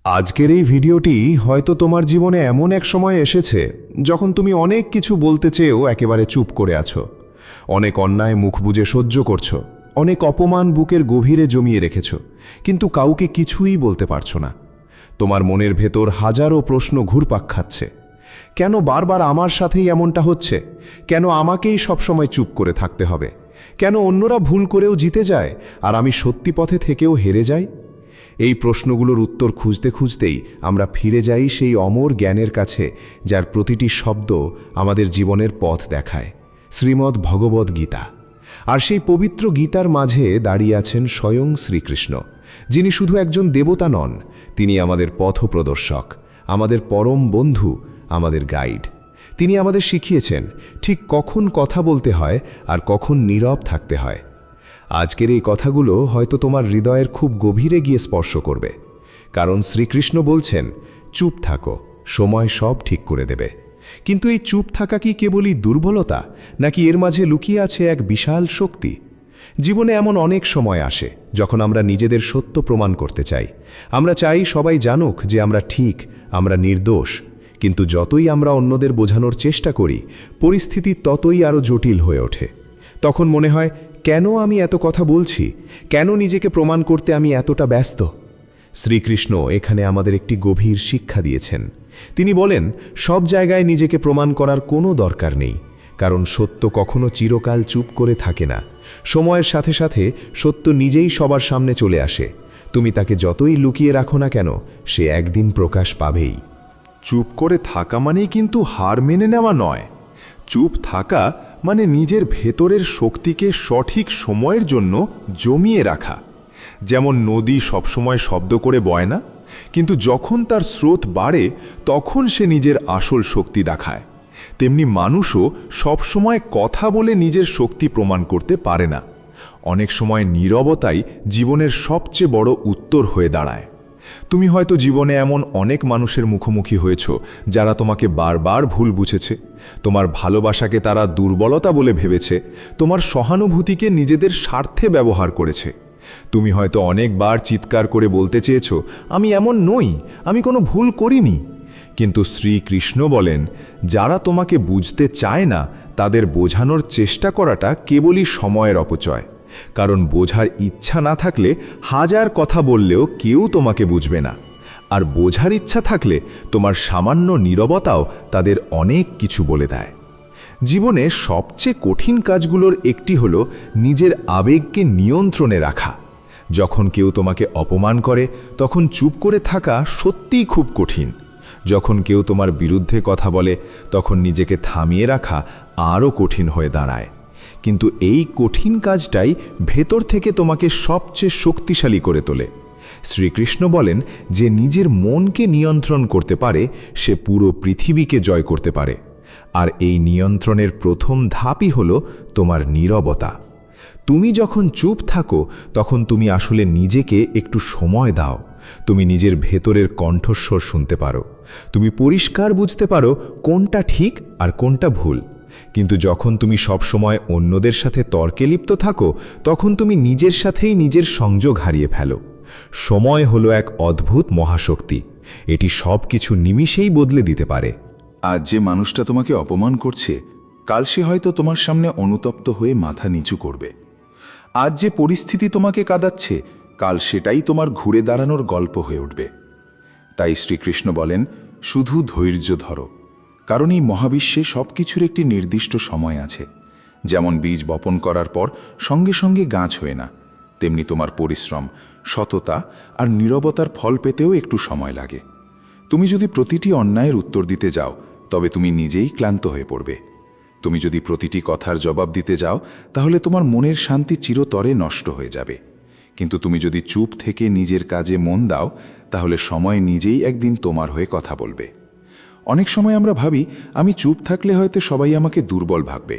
আজকের এই ভিডিওটি হয়তো তোমার জীবনে এমন এক সময় এসেছে যখন তুমি অনেক কিছু বলতে চেয়েও একেবারে চুপ করে আছো। অনেক অন্যায় মুখ বুজে সহ্য করছো, অনেক অপমান বুকের গভীরে জমিয়ে রেখেছো, কিন্তু কাউকে কিছুই বলতে পারছো না। তোমার মনের ভেতর হাজারো প্রশ্ন ঘুরপাক খাচ্ছে। কেন বারবার আমার সাথেই এমনটা হচ্ছে? কেন আমাকেই সবসময় চুপ করে থাকতে হবে? কেন অন্যরা ভুল করেও জিতে যায় আর আমি সত্যি পথে থেকেও হেরে যাই? এই প্রশ্নগুলোর উত্তর খুঁজতে খুঁজতেই আমরা ফিরে যাই সেই অমর জ্ঞানের কাছে, যার প্রতিটি শব্দ আমাদের জীবনের পথ দেখায়, শ্রীমদ্ ভগবদ্ গীতা। আর সেই পবিত্র গীতার মাঝে দাঁড়িয়ে আছেন স্বয়ং শ্রীকৃষ্ণ, যিনি শুধু একজন দেবতা নন, তিনি আমাদের পথপ্রদর্শক, আমাদের পরম বন্ধু, আমাদের গাইড। তিনি আমাদের শিখিয়েছেন ঠিক কখন কথা বলতে হয় আর কখন নীরব থাকতে হয়। আজকের এই কথাগুলো হয়তো তোমার হৃদয়ের খুব গভীরে গিয়ে স্পর্শ করবে, কারণ শ্রীকৃষ্ণ বলছেন, চুপ থাকো, সময় সব ঠিক করে দেবে। কিন্তু এই চুপ থাকা কি কেবলই দুর্বলতা, নাকি এর মাঝে লুকিয়ে আছে এক বিশাল শক্তি? জীবনে এমন অনেক সময় আসে যখন আমরা নিজেদের সত্য প্রমাণ করতে চাই। আমরা চাই সবাই জানুক যে আমরা ঠিক, আমরা নির্দোষ। কিন্তু যতই আমরা অন্যদের বোঝানোর চেষ্টা করি, পরিস্থিতি ততই আরও জটিল হয়ে ওঠে। তখন মনে হয়, কেন আমি এত কথা বলছি? কেন নিজেকে প্রমাণ করতে আমি এতটা ব্যস্ত? শ্রীকৃষ্ণ এখানে আমাদের একটি গভীর শিক্ষা দিয়েছেন। তিনি বলেন, সব জায়গায় নিজেকে প্রমাণ করার কোনো দরকার নেই, কারণ সত্য কখনো চিরকাল চুপ করে থাকে না। সময়ের সাথে সাথে সত্য নিজেই সবার সামনে চলে আসে। তুমি তাকে যতই লুকিয়ে রাখো না কেন, সে একদিন প্রকাশ পাবেই। চুপ করে থাকা মানেই কিন্তু হার মেনে নেওয়া নয়। চুপ থাকা মানে নিজের ভেতরের শক্তিকে সঠিক সময়ের জন্য জমিয়ে রাখা। যেমন নদী সবসময় শব্দ করে বয় না, কিন্তু যখন তার স্রোত বাড়ে তখন সে নিজের আসল শক্তি দেখায়। তেমনি মানুষও সবসময় কথা বলে নিজের শক্তি প্রমাণ করতে পারে না। অনেক সময় নীরবতাই জীবনের সবচেয়ে বড় উত্তর হয়ে দাঁড়ায়। তুমি হয়তো জীবনে এমন অনেক মানুষের মুখোমুখি হয়েছ যারা তোমাকে বারবার ভুল বুঝেছে। তোমার ভালোবাসাকে তারা দুর্বলতা বলে ভেবেছে, তোমার সহানুভূতিকে নিজেদের স্বার্থে ব্যবহার করেছে। তুমি হয়তো অনেকবার চিৎকার করে বলতে চেয়েছ, আমি এমন নই, আমি কোনো ভুল করিনি। কিন্তু শ্রীকৃষ্ণ বলেন, যারা তোমাকে বুঝতে চায় না তাদের বোঝানোর চেষ্টা করাটা কেবলই সময়ের অপচয়। কারণ বোঝার ইচ্ছা না থাকলে হাজার কথা বললেও কেউ তোমাকে বুঝবে না। আর বোঝার ইচ্ছা থাকলে তোমার সামান্য নীরবতাও তাদের অনেক কিছু বলে দেয়। জীবনে সবচেয়ে কঠিন কাজগুলোর একটি হলো নিজের আবেগকে নিয়ন্ত্রণে রাখা। যখন কেউ তোমাকে অপমান করে তখন চুপ করে থাকা সত্যিই খুব কঠিন। যখন কেউ তোমার বিরুদ্ধে কথা বলে তখন নিজেকে থামিয়ে রাখা আরও কঠিন হয়ে দাঁড়ায়। কিন্তু এই কঠিন কাজটাই ভেতর থেকে তোমাকে সবচেয়ে শক্তিশালী করে তোলে। শ্রীকৃষ্ণ বলেন, যে নিজের মনকে নিয়ন্ত্রণ করতে পারে সে পুরো পৃথিবীকে জয় করতে পারে। আর এই নিয়ন্ত্রণের প্রথম ধাপই হলো তোমার নীরবতা। তুমি যখন চুপ থাকো তখন তুমি আসলে নিজেকে একটু সময় দাও। তুমি নিজের ভেতরের কণ্ঠস্বর শুনতে পারো। তুমি পরিষ্কার বুঝতে পারো কোনটা ঠিক আর কোনটা ভুল। কিন্তু যখন তুমি সবসময় অন্যদের সাথে তর্কে লিপ্ত থাকো তখন তুমি নিজের সাথেই নিজের সংযোগ হারিয়ে ফেলো। সময় হলো এক অদ্ভুত মহাশক্তি। এটি সব কিছু নিমিষেই বদলে দিতে পারে। আজ যে মানুষটা তোমাকে অপমান করছে, কাল সে হয়তো তোমার সামনে অনুতপ্ত হয়ে মাথা নিচু করবে। আজ যে পরিস্থিতি তোমাকে কাঁদাচ্ছে, কাল সেটাই তোমার ঘুরে দাঁড়ানোর গল্প হয়ে উঠবে। তাই শ্রীকৃষ্ণ বলেন, শুধু ধৈর্য ধরো, কারণ এই মহাবিশ্বে সব কিছুর একটি নির্দিষ্ট সময় আছে। যেমন বীজ বপন করার পর সঙ্গে সঙ্গে গাছ হয় না, তেমনি তোমার পরিশ্রম, সততা আর নীরবতার ফল পেতেও একটু সময় লাগে। তুমি যদি প্রতিটি অন্যায়ের উত্তর দিতে যাও তবে তুমি নিজেই ক্লান্ত হয়ে পড়বে। তুমি যদি প্রতিটি কথার জবাব দিতে যাও তাহলে তোমার মনের শান্তি চিরতরে নষ্ট হয়ে যাবে। কিন্তু তুমি যদি চুপ থেকে নিজের কাজে মন দাও তাহলে সময় নিজেই একদিন তোমার হয়ে কথা বলবে। অনেক সময় আমরা ভাবি, আমি চুপ থাকলে হয়তো সবাই আমাকে দুর্বল ভাববে।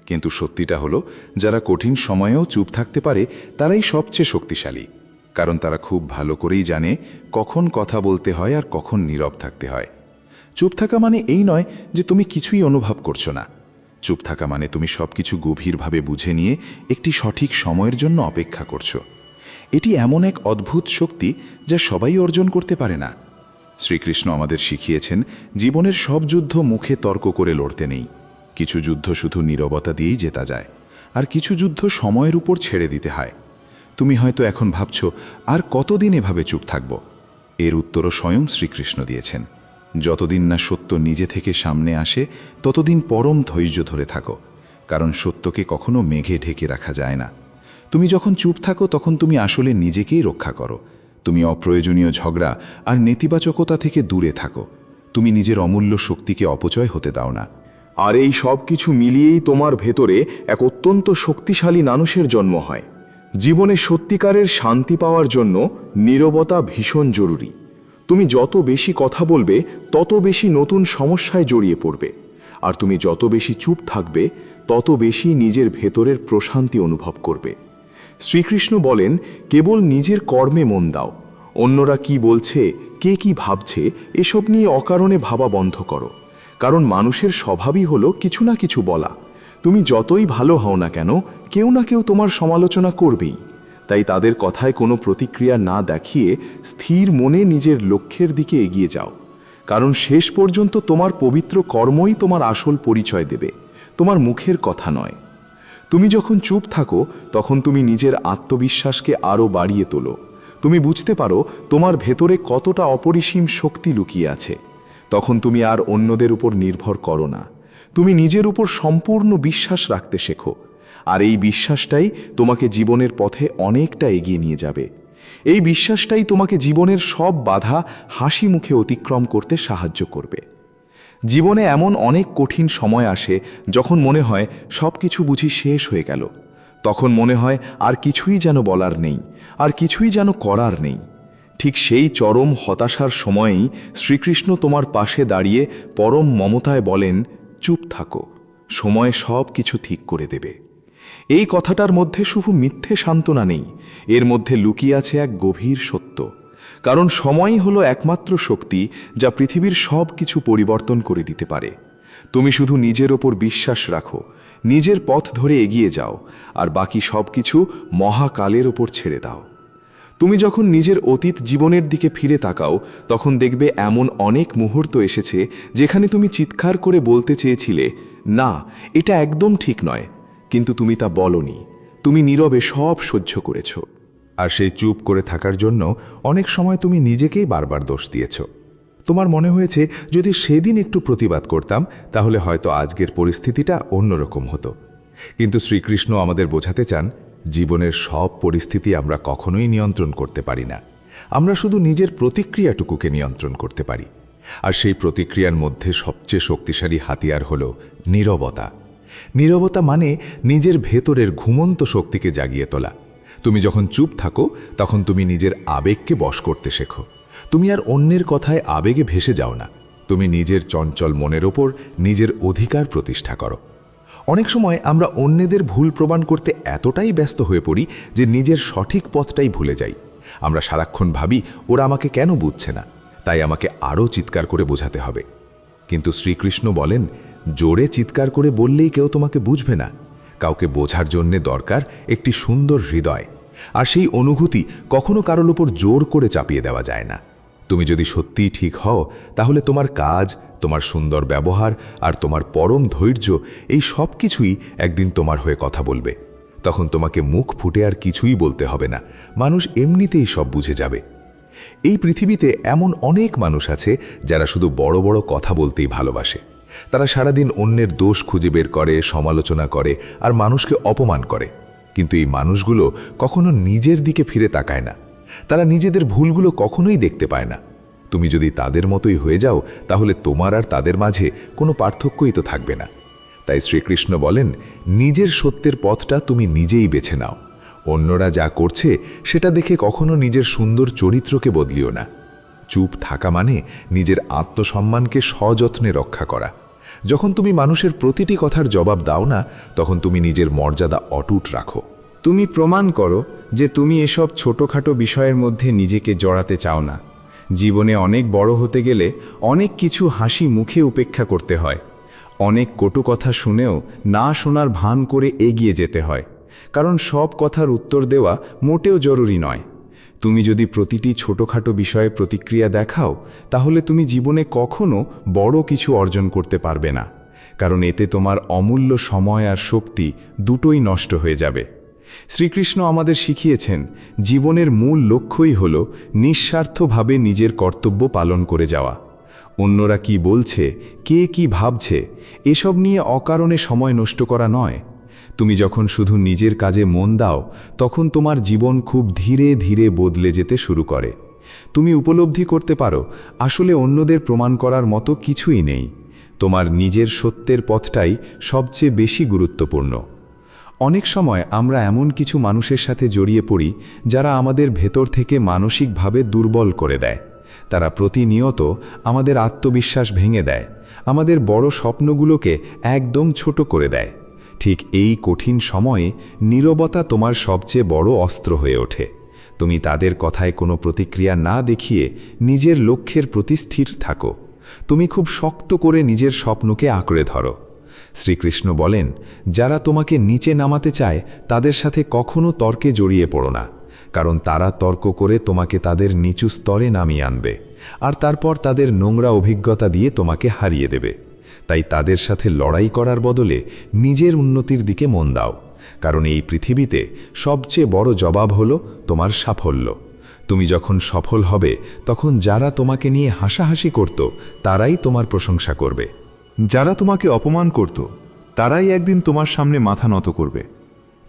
কিন্তু সত্যিটা হলো, যারা কঠিন সময়েও চুপ থাকতে পারে তারাই সবচেয়ে শক্তিশালী। কারণ তারা খুব ভালো করেই জানে কখন কথা বলতে হয় আর কখন নীরব থাকতে হয়। চুপ থাকা মানে এই নয় যে তুমি কিছুই অনুভব করছো না। চুপ থাকা মানে তুমি সবকিছু গভীরভাবে বুঝে নিয়ে একটি সঠিক সময়ের জন্য অপেক্ষা করছো। এটি এমন এক অদ্ভুত শক্তি যা সবাই অর্জন করতে পারে না। শ্রীকৃষ্ণ আমাদের শিখিয়েছেন জীবনের সব যুদ্ধ মুখে তর্ক করে লড়তে নেই। কিছু যুদ্ধ শুধু নীরবতা দিয়েই জেতা যায়, আর কিছু যুদ্ধ সময়ের উপর ছেড়ে দিতে হয়। তুমি হয়তো এখন ভাবছ, আর কতদিন এভাবে চুপ থাকব? এর উত্তরও স্বয়ং শ্রীকৃষ্ণ দিয়েছেন। যতদিন না সত্য নিজে থেকে সামনে আসে, ততদিন পরম ধৈর্য ধরে থাকো, কারণ সত্যকে কখনো মেঘে ঢেকে রাখা যায় না। তুমি যখন চুপ থাকো তখন তুমি আসলে নিজেকেই রক্ষা করো। তুমি অপ্রয়োজনীয় ঝগড়া আর নেতিবাচকতা থেকে দূরে থাকো। তুমি নিজের অমূল্য শক্তিকে অপচয় হতে দাও না। আর এই সব কিছু মিলিয়েই তোমার ভেতরে এক অত্যন্ত শক্তিশালী মানুষের জন্ম হয়। জীবনে সত্যিকারের শান্তি পাওয়ার জন্য নীরবতা ভীষণ জরুরি। তুমি যত বেশি কথা বলবে তত বেশি নতুন সমস্যায় জড়িয়ে পড়বে, আর তুমি যত বেশি চুপ থাকবে তত বেশি নিজের ভেতরের প্রশান্তি অনুভব করবে। শ্রীকৃষ্ণ বলেন, কেবল নিজের কর্মে মন দাও। অন্যরা কি বলছে, কে কি ভাবছে, এসব নিয়ে অকারণে ভাবা বন্ধ করো। কারণ মানুষের স্বভাবই হলো কিছু না কিছু বলা। তুমি যতই ভালো হও না কেন, কেউ না কেউ তোমার সমালোচনা করবেই। তাই তাদের কথায় কোনো প্রতিক্রিয়া না দেখিয়ে স্থির মনে নিজের লক্ষ্যের দিকে এগিয়ে যাও। কারণ শেষ পর্যন্ত তোমার পবিত্র কর্মই তোমার আসল পরিচয় দেবে, তোমার মুখের কথা নয়। তুমি যখন চুপ থাকো তখন তুমি নিজের আত্মবিশ্বাসকে আরও বাড়িয়ে তোলো। তুমি বুঝতে পারো তোমার ভেতরে কতটা অপরিসীম শক্তি লুকিয়ে আছে। তখন তুমি আর অন্যদের উপর নির্ভর করো না, তুমি নিজের উপর সম্পূর্ণ বিশ্বাস রাখতে শেখো। আর এই বিশ্বাসটাই তোমাকে জীবনের পথে অনেকটা এগিয়ে নিয়ে যাবে। এই বিশ্বাসটাই তোমাকে জীবনের সব বাধা হাসি মুখে অতিক্রম করতে সাহায্য করবে। জীবনে এমন অনেক কঠিন সময় আসে যখন মনে হয় সব কিছু বুঝি শেষ হয়ে গেল। তখন মনে হয় আর কিছুই যেন বলার নেই, আর কিছুই যেন করার নেই। ঠিক সেই চরম হতাশার সময়েই শ্রীকৃষ্ণ তোমার পাশে দাঁড়িয়ে পরম মমতায় বলেন, চুপ থাকো, সময় সব কিছু ঠিক করে দেবে। এই কথাটার মধ্যে শুধু মিথ্যে সান্ত্বনা নেই, এর মধ্যে লুকিয়ে আছে এক গভীর সত্য। কারণ সময়ই হলো একমাত্র শক্তি যা পৃথিবীর সব কিছু পরিবর্তন করে দিতে পারে। তুমি শুধু নিজের ওপর বিশ্বাস রাখো, নিজের পথ ধরে এগিয়ে যাও, আর বাকি সব কিছু মহাকালের ওপর ছেড়ে দাও। তুমি যখন নিজের অতীত জীবনের দিকে ফিরে তাকাও তখন দেখবে এমন অনেক মুহূর্ত এসেছে যেখানে তুমি চিৎকার করে বলতে চেয়েছিলে, না, এটা একদম ঠিক নয়, কিন্তু তুমি তা বলনি। তুমি নীরবে সব সহ্য করেছ। আর সেই চুপ করে থাকার জন্য অনেক সময় তুমি নিজেকেই বারবার দোষ দিয়েছ। তোমার মনে হয়েছে যদি সেদিন একটু প্রতিবাদ করতাম তাহলে হয়তো আজকের পরিস্থিতিটা অন্যরকম হতো। কিন্তু শ্রীকৃষ্ণ আমাদের বোঝাতে চান, জীবনের সব পরিস্থিতি আমরা কখনোই নিয়ন্ত্রণ করতে পারি না। আমরা শুধু নিজের প্রতিক্রিয়াটুকুকে নিয়ন্ত্রণ করতে পারি। আর সেই প্রতিক্রিয়ার মধ্যে সবচেয়ে শক্তিশালী হাতিয়ার হল নীরবতা। নীরবতা মানে নিজের ভেতরের ঘুমন্ত শক্তিকে জাগিয়ে তোলা। তুমি যখন চুপ থাকো তখন তুমি নিজের আবেগকে বশ করতে শেখো। তুমি আর অন্যের কথায় আবেগে ভেসে যাও না, তুমি নিজের চঞ্চল মনের ওপর নিজের অধিকার প্রতিষ্ঠা করো। অনেক সময় আমরা অন্যদের ভুল প্রমাণ করতে এতটাই ব্যস্ত হয়ে পড়ি যে নিজের সঠিক পথটাই ভুলে যাই। আমরা সারাক্ষণ ভাবি, ওরা আমাকে কেন বুঝছে না, তাই আমাকে আরও চিৎকার করে বোঝাতে হবে। কিন্তু শ্রীকৃষ্ণ বলেন, জোরে চিৎকার করে বললেই কেউ তোমাকে বুঝবে না। কাউকে বোঝার জন্যে দরকার একটি সুন্দর হৃদয়, আর সেই অনুভূতি কখনো কারোর উপর জোর করে চাপিয়ে দেওয়া যায় না। তুমি যদি সত্যিই ঠিক হও তাহলে তোমার কাজ, তোমার সুন্দর ব্যবহার আর তোমার পরম ধৈর্য, এই সব কিছুই একদিন তোমার হয়ে কথা বলবে। তখন তোমাকে মুখ ফুটে আর কিছুই বলতে হবে না, মানুষ এমনিতেই সব বুঝে যাবে। এই পৃথিবীতে এমন অনেক মানুষ আছে যারা শুধু বড় বড় কথা বলতেই ভালোবাসে। তারা সারাদিন অন্যের দোষ খুঁজে বের করে, সমালোচনা করে আর মানুষকে অপমান করে। কিন্তু এই মানুষগুলো কখনো নিজের দিকে ফিরে তাকায় না। তারা নিজেদের ভুলগুলো কখনোই দেখতে পায় না। তুমি যদি তাদের মতোই হয়ে যাও তাহলে তোমার আর তাদের মাঝে কোনো পার্থক্যই তো থাকবে না। তাই শ্রীকৃষ্ণ বলেন, নিজের সত্যের পথটা তুমি নিজেই বেছে নাও। অন্যরা যা করছে সেটা দেখে কখনো নিজের সুন্দর চরিত্রকে বদলিও না। চুপ থাকা মানে নিজের আত্মসম্মানকে সযত্নে রক্ষা করা। যখন তুমি মানুষের প্রতিটি কথার জবাব দাও না, তখন তুমি নিজের মর্যাদা অটুট রাখো। তুমি প্রমাণ করো যে তুমি এসব ছোটোখাটো বিষয়ের মধ্যে নিজেকে জড়াতে চাও না। জীবনে অনেক বড় হতে গেলে অনেক কিছু হাসি মুখে উপেক্ষা করতে হয়। অনেক কটু কথা শুনেও না শোনার ভান করে এগিয়ে যেতে হয়, কারণ সব কথার উত্তর দেওয়া মোটেও জরুরি নয়। তুমি যদি প্রতিটি ছোটখাটো বিষয়ে প্রতিক্রিয়া দেখাও তাহলে তুমি জীবনে কখনো বড় কিছু অর্জন করতে পারবে না, কারণ এতে তোমার অমূল্য সময় আর শক্তি দুটোই নষ্ট হয়ে যাবে। শ্রীকৃষ্ণ আমাদের শিখিয়েছেন জীবনের মূল লক্ষ্যই হল নিঃস্বার্থভাবে নিজের কর্তব্য পালন করে যাওয়া। অন্যরা কি বলছে, কে কি ভাবছে, এসব নিয়ে অকারণে সময় নষ্ট করা নয়। তুমি যখন শুধু নিজের কাজে মন দাও তখন তোমার জীবন খুব ধীরে ধীরে বদলে যেতে শুরু করে। তুমি উপলব্ধি করতে পারো আসলে অন্যদের প্রমাণ করার মতো কিছুই নেই। তোমার নিজের সত্যের পথটাই সবচেয়ে বেশি গুরুত্বপূর্ণ। অনেক সময় আমরা এমন কিছু মানুষের সাথে জড়িয়ে পড়ি যারা আমাদের ভেতর থেকে মানসিকভাবে দুর্বল করে দেয়। তারা প্রতিনিয়ত আমাদের আত্মবিশ্বাস ভেঙে দেয়, আমাদের বড় স্বপ্নগুলোকে একদম ছোট করে দেয়। ঠিক এই কঠিন সময়ে নীরবতা তোমার সবচেয়ে বড় অস্ত্র হয়ে ওঠে। তুমি তাদের কথায় কোনো প্রতিক্রিয়া না দেখিয়ে নিজের লক্ষ্যের প্রতি স্থির থাকো। তুমি খুব শক্ত করে নিজের স্বপ্নকে আঁকড়ে ধরো। শ্রীকৃষ্ণ বলেন, যারা তোমাকে নিচে নামাতে চায় তাদের সাথে কখনো তর্কে জড়িয়ে পড়ো না, কারণ তারা তর্ক করে তোমাকে তাদের নিচু স্তরে নামিয়ে আনবে আর তারপর তাদের নোংরা অভিজ্ঞতা দিয়ে তোমাকে হারিয়ে দেবে। তাই তাদের সাথে লড়াই করার বদলে নিজের উন্নতির দিকে মন দাও, কারণ এই পৃথিবীতে সবচেয়ে বড় জবাব হলো তোমার সাফল্য। তুমি যখন সফল হবে তখন যারা তোমাকে নিয়ে হাসাহাসি করত তারাই তোমার প্রশংসা করবে। যারা তোমাকে অপমান করত তারাই একদিন তোমার সামনে মাথা নত করবে।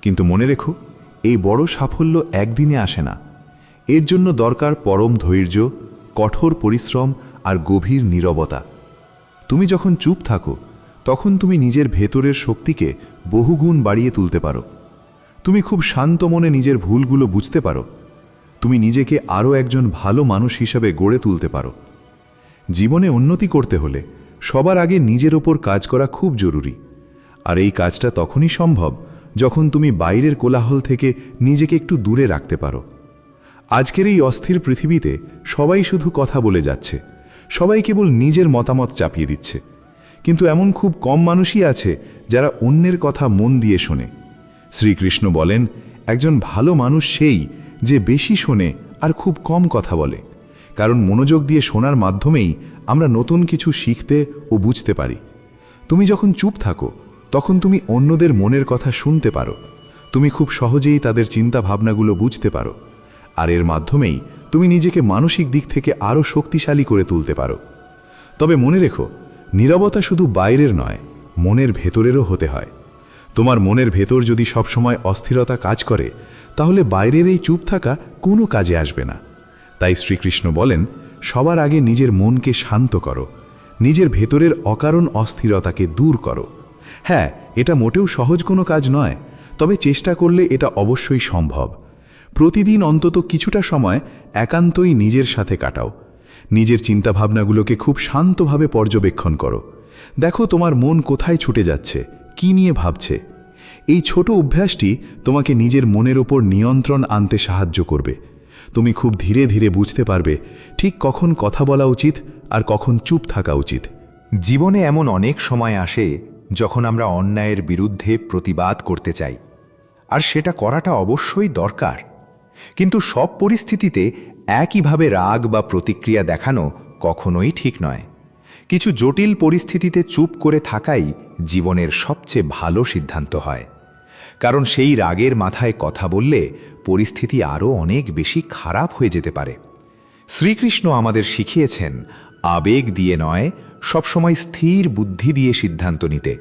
কিন্তু মনে রেখো, এই বড় সাফল্য একদিনে আসে না। এর জন্য দরকার পরম ধৈর্য, কঠোর পরিশ্রম আর গভীর নীরবতা। তুমি যখন চুপ থাকো তখন তুমি নিজের ভেতরের শক্তিকে বহুগুণ বাড়িয়ে তুলতে পারো। তুমি খুব শান্ত মনে নিজের ভুলগুলো বুঝতে পারো। তুমি নিজেকে আরও একজন ভালো মানুষ হিসাবে গড়ে তুলতে পারো। জীবনে উন্নতি করতে হলে সবার আগে নিজের ওপর কাজ করা খুব জরুরি। আর এই কাজটা তখনই সম্ভব যখন তুমি বাইরের কোলাহল থেকে নিজেকে একটু দূরে রাখতে পারো। আজকের এই অস্থির পৃথিবীতে সবাই শুধু কথা বলে যাচ্ছে, সবাই কেবল নিজের মতামত চাপিয়ে দিচ্ছে, কিন্তু এমন খুব কম মানুষই আছে যারা অন্যের কথা মন দিয়ে শোনে। শ্রীকৃষ্ণ বলেন, একজন ভালো মানুষ সেই যে বেশি শোনে আর খুব কম কথা বলে, কারণ মনোযোগ দিয়ে শোনার মাধ্যমেই আমরা নতুন কিছু শিখতে ও বুঝতে পারি। তুমি যখন চুপ থাকো তখন তুমি অন্যদের মনের কথা শুনতে পারো। তুমি খুব সহজেই তাদের চিন্তা ভাবনাগুলো বুঝতে পারো, আর এর মাধ্যমেই তুমি নিজেকে মানসিক দিক থেকে আরও শক্তিশালী করে তুলতে পারো। তবে মনে রেখো, নীরবতা শুধু বাইরের নয়, মনের ভেতরেরও হতে হয়। তোমার মনের ভেতর যদি সবসময় অস্থিরতা কাজ করে তাহলে বাইরের এই চুপ থাকা কোনো কাজে আসবে না। তাই শ্রীকৃষ্ণ বলেন, সবার আগে নিজের মনকে শান্ত করো, নিজের ভেতরের অকারণ অস্থিরতাকে দূর করো। হ্যাঁ, এটা মোটেও সহজ কোনো কাজ নয়, তবে চেষ্টা করলে এটা অবশ্যই সম্ভব। প্রতিদিন অন্তত কিছুটা সময় একান্তই নিজের সাথে কাটাও। নিজের চিন্তাভাবনাগুলোকে খুব শান্তভাবে পর্যবেক্ষণ করো। দেখো তোমার মন কোথায় ছুটে যাচ্ছে, কি নিয়ে ভাবছে। এই ছোট অভ্যাসটি তোমাকে নিজের মনের ওপর নিয়ন্ত্রণ আনতে সাহায্য করবে। তুমি খুব ধীরে ধীরে বুঝতে পারবে ঠিক কখন কথা বলা উচিত আর কখন চুপ থাকা উচিত। জীবনে এমন অনেক সময় আসে যখন আমরা অন্যায়ের বিরুদ্ধে প্রতিবাদ করতে চাই, আর সেটা করাটা অবশ্যই দরকার। কিন্তু সব পরিস্থিতিতে একইভাবে রাগ বা প্রতিক্রিয়া দেখানো কখনোই ঠিক নয়। কিছু জটিল পরিস্থিতিতে চুপ করে থাকাই জীবনের সবচেয়ে ভালো সিদ্ধান্ত হয়, কারণ সেই রাগের মাথায় কথা বললে পরিস্থিতি আরও অনেক বেশি খারাপ হয়ে যেতে পারে। শ্রীকৃষ্ণ আমাদের শিখিয়েছেন আবেগ দিয়ে নয়, সবসময় স্থির বুদ্ধি দিয়ে সিদ্ধান্ত নিতে,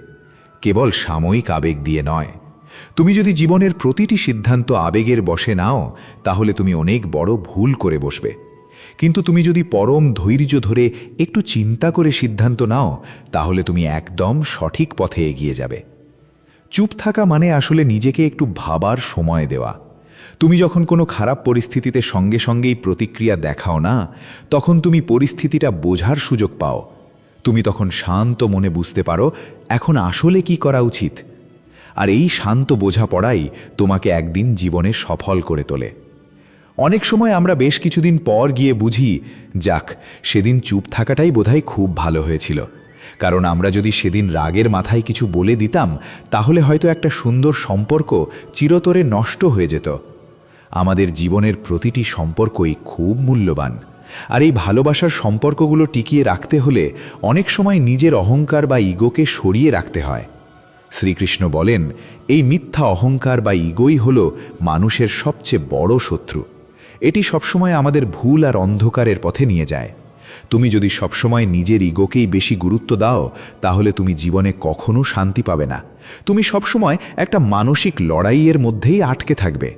কেবল সাময়িক আবেগ দিয়ে নয়। তুমি যদি জীবনের প্রতিটি সিদ্ধান্ত আবেগের বশে নাও তাহলে তুমি অনেক বড় ভুল করে বসবে। কিন্তু তুমি যদি পরম ধৈর্য ধরে একটু চিন্তা করে সিদ্ধান্ত নাও তাহলে তুমি একদম সঠিক পথে এগিয়ে যাবে। চুপ থাকা মানে আসলে নিজেকে একটু ভাবার সময় দেওয়া। তুমি যখন কোনো খারাপ পরিস্থিতিতে সঙ্গে সঙ্গেই প্রতিক্রিয়া দেখাও না, তখন তুমি পরিস্থিতিটা বোঝার সুযোগ পাও। তুমি তখন শান্ত মনে বুঝতে পারো এখন আসলে কি করা উচিত। আর এই শান্ত বোঝাপড়াই তোমাকে একদিন জীবনে সফল করে তোলে। অনেক সময় আমরা বেশ কিছুদিন পর গিয়ে বুঝি, যাক, সেদিন চুপ থাকাটাই বোধহয় খুব ভালো হয়েছিল, কারণ আমরা যদি সেদিন রাগের মাথায় কিছু বলে দিতাম তাহলে হয়তো একটা সুন্দর সম্পর্ক চিরতরে নষ্ট হয়ে যেত। আমাদের জীবনের প্রতিটি সম্পর্কই খুব মূল্যবান, আর এই ভালোবাসার সম্পর্কগুলো টিকিয়ে রাখতে হলে অনেক সময় নিজের অহংকার বা ইগোকে সরিয়ে রাখতে হয়। শ্রীকৃষ্ণ বলেন, এই মিথ্যা অহংকার বা ইগোই হল মানুষের সবচেয়ে বড় শত্রু। এটি সবসময় আমাদের ভুল আর অন্ধকারের পথে নিয়ে যায়। তুমি যদি সবসময় নিজের ইগোকেই বেশি গুরুত্ব দাও, তাহলে তুমি জীবনে কখনো শান্তি পাবে না। তুমি সবসময় একটা মানসিক লড়াইয়ের মধ্যেই আটকে থাকবে।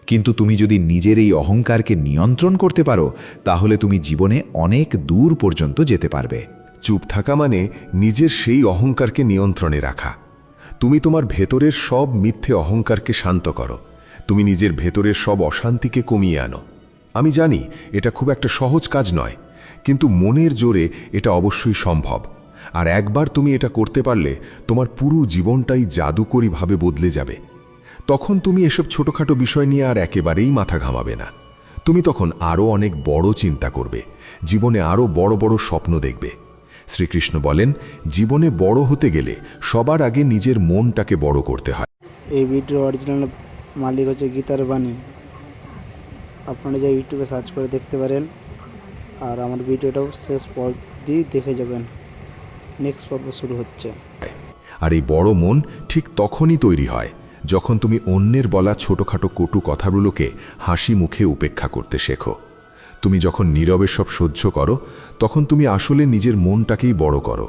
কিন্তু তুমি যদি নিজের এই অহংকারকে নিয়ন্ত্রণ করতে পারো, তাহলে তুমি জীবনে অনেক দূর পর্যন্ত যেতে পারবে। চুপ থাকা মানে নিজের সেই অহংকারকে নিয়ন্ত্রণে রাখা। তুমি তোমার ভেতরের সব মিথ্যে অহংকারকে শান্ত করো। তুমি নিজের ভেতরের সব অশান্তিকে কমিয়ে আনো। আমি জানি এটা খুব একটা সহজ কাজ নয়, কিন্তু মনের জোরে এটা অবশ্যই সম্ভব। আর একবার তুমি এটা করতে পারলে তোমার পুরো জীবনটাই জাদুকরীভাবে বদলে যাবে। তখন তুমি এসব ছোটখাটো বিষয় নিয়ে আর একেবারেই মাথা ঘামাবে না। তুমি তখন আরও অনেক বড় চিন্তা করবে, জীবনে আরও বড় বড় স্বপ্ন দেখবে। শ্রীকৃষ্ণ বলেন, জীবনে বড় হতে গেলে সবার আগে নিজের মনটাকে বড় করতে হয়। এই ভিডিওর অরিজিনাল মালিক হচ্ছে গীতার বাণী। আপনারা যা ইউটিউবে সার্চ করে দেখতে পারেন, আর আমার ভিডিওটাও শেষ পর্যন্ত দেখে যাবেন। নেক্সট পর্ব শুরু হচ্ছে। আর এই বড় মন ঠিক তখনই তৈরি হয় যখন তুমি অন্যের বলা ছোটখাটো কটু কথাগুলোকে হাসি মুখে উপেক্ষা করতে শেখো। তুমি যখন নীরবে সব সহ্য করো, তখন তুমি আসলে নিজের মনটাকেই বড় করো।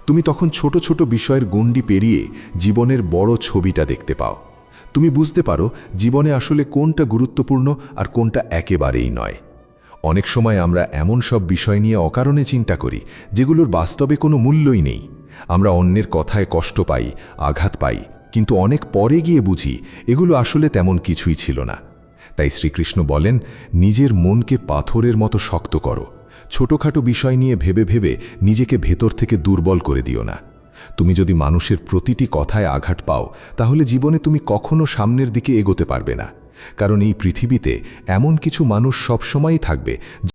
তুমি তখন ছোট ছোট বিষয়ের গণ্ডি পেরিয়ে জীবনের বড় ছবিটা দেখতে পাও। তুমি বুঝতে পারো জীবনে আসলে কোনটা গুরুত্বপূর্ণ আর কোনটা একেবারেই নয়। অনেক সময় আমরা এমন সব বিষয় নিয়ে অকারণে চিন্তা করি যেগুলোর বাস্তবে কোনো মূল্যই নেই। আমরা অন্যের কথায় কষ্ট পাই, আঘাত পাই, কিন্তু অনেক পরে গিয়ে বুঝি এগুলো আসলে তেমন কিছুই ছিল না। তাই শ্রীকৃষ্ণ বলেন, নিজের মনকে পাথরের মতো শক্ত করো। ছোটখাটো বিষয় নিয়ে ভেবে ভেবে নিজেকে ভেতর থেকে দুর্বল করে দিও না। তুমি যদি মানুষের প্রতিটি কথায় আঘাত পাও, তাহলে জীবনে তুমি কখনো সামনের দিকে এগোতে পারবে না। কারণ এই পৃথিবীতে এমন কিছু মানুষ সবসময়ই থাকবে